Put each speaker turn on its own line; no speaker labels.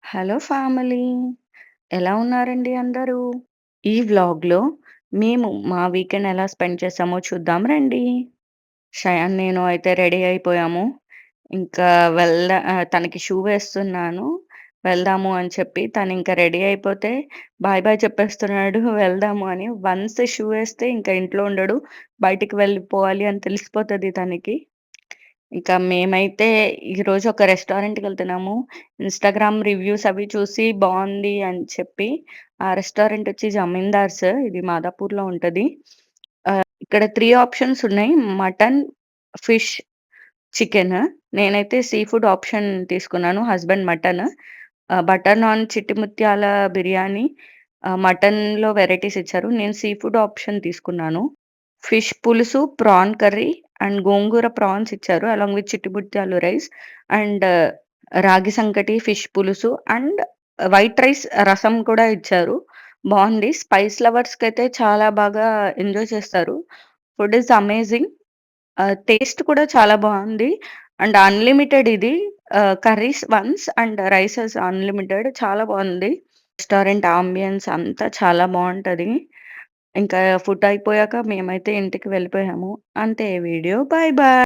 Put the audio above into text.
Hello family. ఎలా ఉన్నారండి అందరూ? ఈ వ్లాగ్‌లో మేము మా వీకెండ్ ఎలా స్పెండ్ చేసామో చూద్దాం రండి. షయాన్ నేను అయితే రెడీ అయిపోయాము. ఇంకా తనకి షూ వేస్తున్నాను. వెళ్దాము అని చెప్పి తనింక రెడీ అయిపోతే బాయ్ బాయ్ చెప్పేస్తున్నాడు వెళ్దాము అని. వన్స్ షూ వేస్తే ఇంక ఇంట్లో ఉండడు. బయటికి వెళ్ళిపోవాలి అని తెలిసిపోతది తనకి. ఇక మేమైతే ఈరోజు ఒక రెస్టారెంట్‌కెళ్తున్నాము. ఇన్‌స్టాగ్రామ్ రివ్యూస్ అవి చూసి బావుంది అని చెప్పి, ఆ రెస్టారెంట్ వచ్చి జమీందార్స్ ఇది మాదాపూర్‌లో ఉంటది. ఇక్కడ 3 ఆప్షన్స్ ఉన్నాయి. Mutton, fish, chicken. నేనైతే సీ ఫుడ్ ఆప్షన్ తీసుకున్నాను. Husband mutton. బటర్ నాన్, చిట్టి ముత్యాల బిర్యానీ, మటన్‌లో వెరైటీస్ ఇచ్చారు. నేను సీ ఫుడ్ ఆప్షన్ తీసుకున్నాను. ఫిష్ పులుసు, prawn curry and gongura prawns ఇచ్చారు. అలాంగ్ విత్ చిట్టి ముత్యాలు రైస్ అండ్ రాగి సంకటి ఫిష్ పులుసు అండ్ వైట్ రైస్, రసం కూడా ఇచ్చారు. బావుంది. స్పైస్ లవర్స్‌కైతే చాలా బాగా ఎంజాయ్ చేస్తారు. Food is amazing. టేస్ట్ కూడా చాలా బావుంది. అండ్ అన్‌లిమిటెడ్ ఇది. Curries once and rises unlimited చాలా బావుంది. రెస్టారెంట్ ఆంబియన్స్ అంతా చాలా బావుంటది. ఇంకా ఫుడ్ అయిపోయాక మేమైతే ఇంటికి వెళ్ళిపోయాము. అంతే వీడియో. Bye bye.